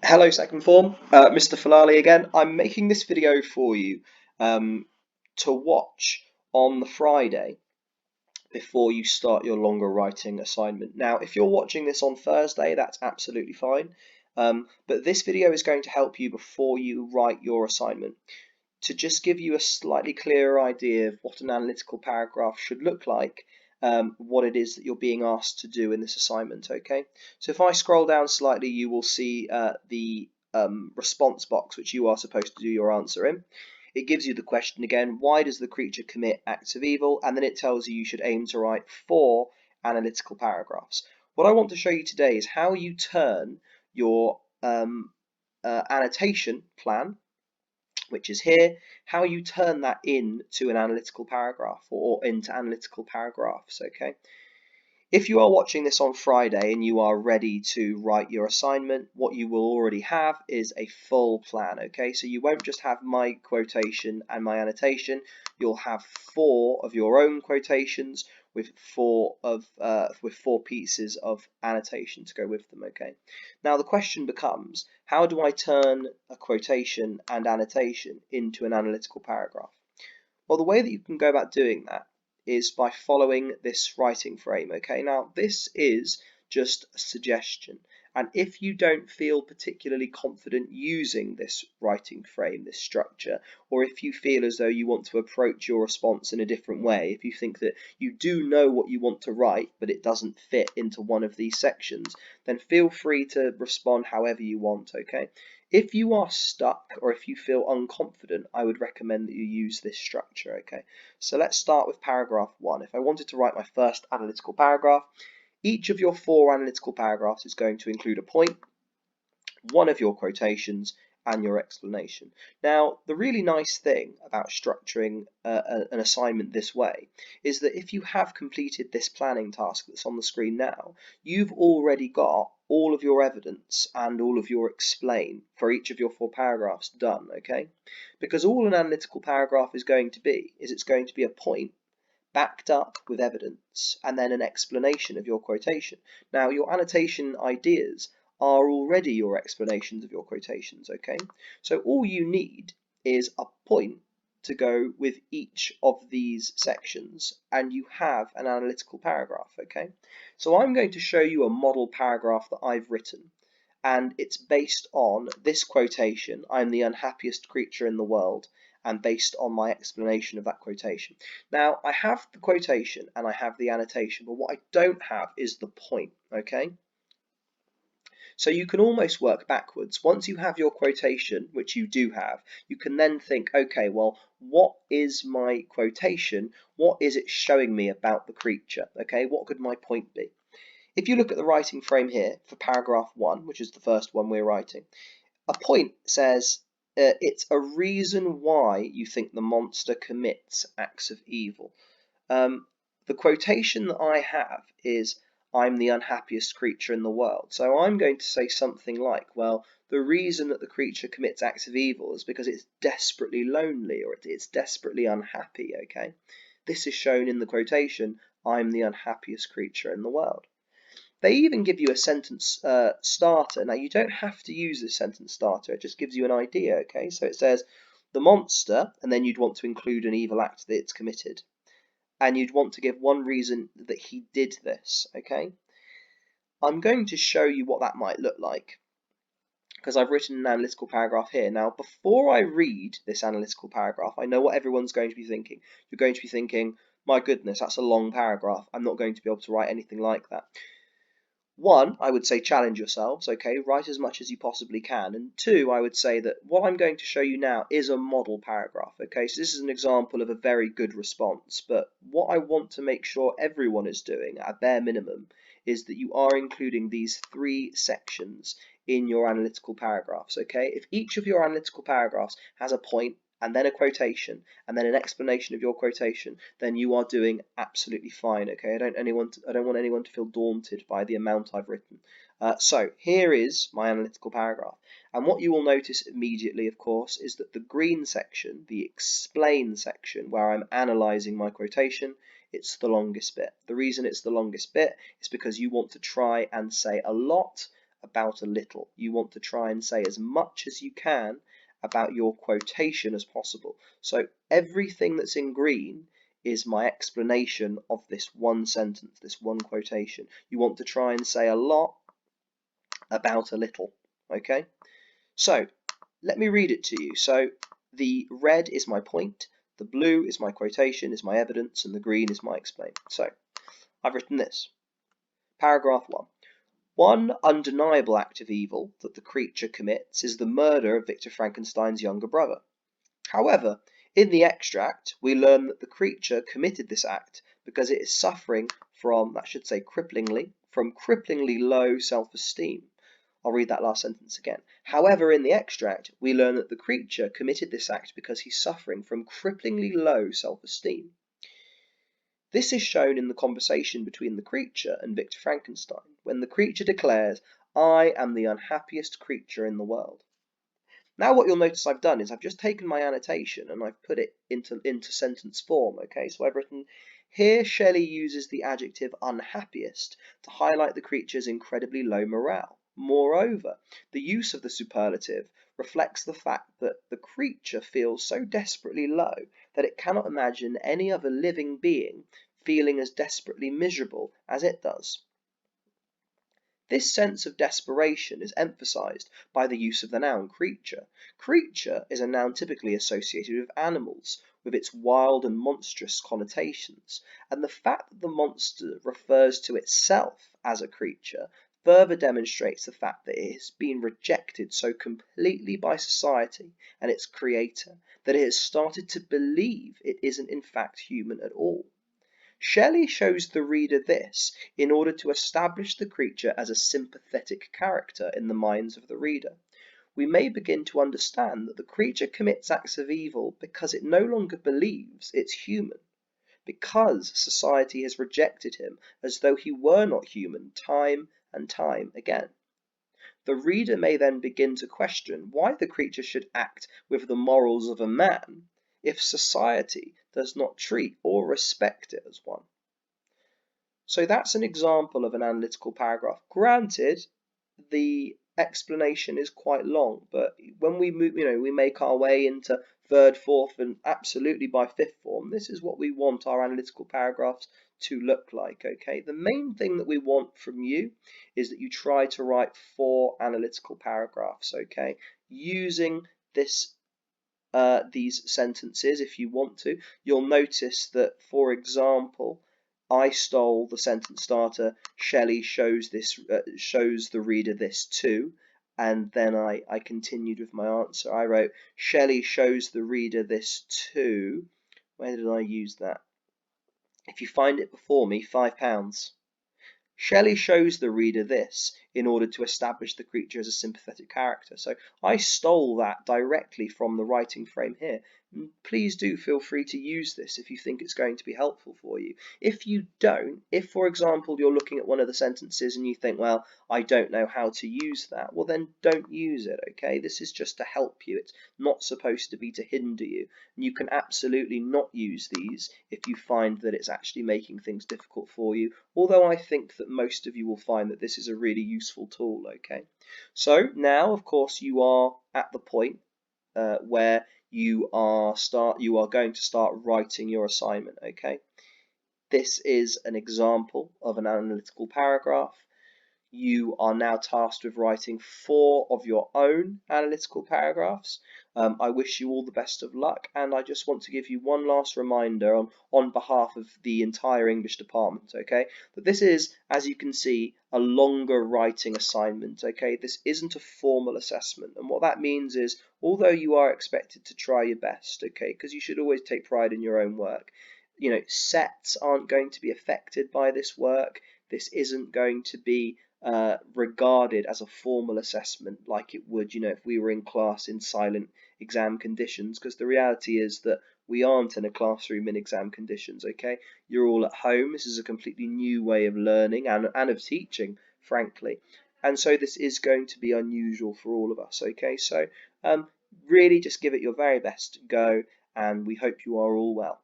Hello second form, Mr. Falali again. I'm making this video for you um, to watch on the Friday before you start your longer writing assignment. Now, if you're watching this on Thursday, that's absolutely fine. But this video is going to help you before you write your assignment to just give you a slightly clearer idea of what an analytical paragraph should look like, what it is that you're being asked to do in this assignment, okay? So if I scroll down slightly, you will see the response box which you are supposed to do your answer in. It gives you the question again, why does the creature commit acts of evil? And then it tells you should aim to write 4 analytical paragraphs. What I want to show you today is how you turn your annotation plan, which is here, how you turn that into an analytical paragraph or into analytical paragraphs, okay? If you are watching this on Friday and you are ready to write your assignment, what you will already have is a full plan, okay? So you won't just have my quotation and my annotation, you'll have 4 of your own quotations with 4 pieces of annotation to go with them, okay? Now the question becomes, how do I turn a quotation and annotation into an analytical paragraph? Well, the way that you can go about doing that is by following this writing frame, okay? Now, this is just a suggestion, and if you don't feel particularly confident using this writing frame, this structure, or if you feel as though you want to approach your response in a different way, if you think that you do know what you want to write, but it doesn't fit into one of these sections, then feel free to respond however you want, okay? If you are stuck or if you feel unconfident, I would recommend that you use this structure, okay? So let's start with paragraph 1. If I wanted to write my first analytical paragraph, each of your 4 analytical paragraphs is going to include a point, one of your quotations, and your explanation. Now, the really nice thing about structuring an assignment this way is that if you have completed this planning task that's on the screen now, you've already got all of your evidence and all of your explain for each of your 4 paragraphs done, okay? Because all an analytical paragraph is going to be is it's going to be a point backed up with evidence and then an explanation of your quotation. Now, your annotation ideas are already your explanations of your quotations, okay? So all you need is a point to go with each of these sections and you have an analytical paragraph, okay? So I'm going to show you a model paragraph that I've written, and it's based on this quotation, I'm the unhappiest creature in the world, and based on my explanation of that quotation. Now, I have the quotation and I have the annotation, but what I don't have is the point, okay? So you can almost work backwards. Once you have your quotation, which you do have, you can then think, okay, well, what is my quotation? What is it showing me about the creature? Okay, what could my point be? If you look at the writing frame here for paragraph 1, which is the first one we're writing, a point says it's a reason why you think the monster commits acts of evil. The quotation that I have is, I'm the unhappiest creature in the world. So I'm going to say something like, well, the reason that the creature commits acts of evil is because it's desperately lonely or it's desperately unhappy, okay? This is shown in the quotation, I'm the unhappiest creature in the world. They even give you a sentence starter. Now, you don't have to use this sentence starter, it just gives you an idea, okay? So it says, the monster, and then you'd want to include an evil act that it's committed. And you'd want to give one reason that he did this, okay? I'm going to show you what that might look like because I've written an analytical paragraph here. Now, before I read this analytical paragraph, I know what everyone's going to be thinking. You're going to be thinking, my goodness, that's a long paragraph. I'm not going to be able to write anything like that. One, I would say challenge yourselves, okay, write as much as you possibly can. And two, I would say that what I'm going to show you now is a model paragraph, okay, so this is an example of a very good response, but what I want to make sure everyone is doing at a bare minimum is that you are including these 3 sections in your analytical paragraphs, okay? If each of your analytical paragraphs has a point and then a quotation and then an explanation of your quotation, then you are doing absolutely fine, okay? I don't want anyone to feel daunted by the amount I've written. So here is my analytical paragraph, and what you will notice immediately, of course, is that the green section, the explain section, where I'm analysing my quotation, it's the longest bit. The reason it's the longest bit is because you want to try and say a lot about a little. You want to try and say as much as you can about your quotation as possible. So everything that's in green is my explanation of this one sentence, this one quotation. You want to try and say a lot about a little, okay? So let me read it to you. So the red is my point, the blue is my quotation, is my evidence, and the green is my explain. So I've written this. Paragraph 1. One undeniable act of evil that the creature commits is the murder of Victor Frankenstein's younger brother. However, in the extract, we learn that the creature committed this act because it is suffering from, that should say cripplingly low self-esteem. I'll read that last sentence again. However, in the extract, we learn that the creature committed this act because he's suffering from cripplingly low self-esteem. This is shown in the conversation between the creature and Victor Frankenstein, when the creature declares, "I am the unhappiest creature in the world." Now what you'll notice I've done is I've just taken my annotation and I've put it into sentence form, okay? So I've written, here Shelley uses the adjective unhappiest to highlight the creature's incredibly low morale. Moreover, the use of the superlative reflects the fact that the creature feels so desperately low that it cannot imagine any other living being feeling as desperately miserable as it does. This sense of desperation is emphasized by the use of the noun creature. Creature is a noun typically associated with animals, with its wild and monstrous connotations, and the fact that the monster refers to itself as a creature further demonstrates the fact that it has been rejected so completely by society and its creator that it has started to believe it isn't in fact human at all. Shelley shows the reader this in order to establish the creature as a sympathetic character in the minds of the reader. We may begin to understand that the creature commits acts of evil because it no longer believes it's human, because society has rejected him as though he were not human time and time again. The reader may then begin to question why the creature should act with the morals of a man if society does not treat or respect it as one. So that's an example of an analytical paragraph. Granted, the explanation is quite long, but when we move, we make our way into third, fourth, and absolutely by fifth form, this is what we want our analytical paragraphs to look like, okay? The main thing that we want from you is that you try to write 4 analytical paragraphs, okay? Using these sentences if you want to. You'll notice that, for example, I stole the sentence starter, Shelley shows the reader this too, and then I continued with my answer. I wrote, Shelley shows the reader this too. Where did I use that? If you find it before me, £5. Shelley shows the reader this in order to establish the creature as a sympathetic character. So I stole that directly from the writing frame here. Please do feel free to use this if you think it's going to be helpful for you. If you don't, if for example you're looking at one of the sentences and you think, well, I don't know how to use that, well then don't use it, okay? This is just to help you. It's not supposed to be to hinder you. And you can absolutely not use these if you find that it's actually making things difficult for you, although I think that most of you will find that this is a really useful tool, okay? So now, of course, you are at the point where you are going to start writing your assignment, okay? This is an example of an analytical paragraph. You are now tasked with writing 4 of your own analytical paragraphs. I wish you all the best of luck, and I just want to give you one last reminder on behalf of the entire English department, okay, that this is, as you can see, a longer writing assignment, okay? This isn't a formal assessment, and what that means is, although you are expected to try your best, okay, because you should always take pride in your own work, sets aren't going to be affected by this work. This isn't going to be regarded as a formal assessment like it would, if we were in class in silent exam conditions, because the reality is that we aren't in a classroom in exam conditions, okay? You're all at home. This is a completely new way of learning and of teaching, frankly. And so this is going to be unusual for all of us, okay? So really just give it your very best go, and we hope you are all well.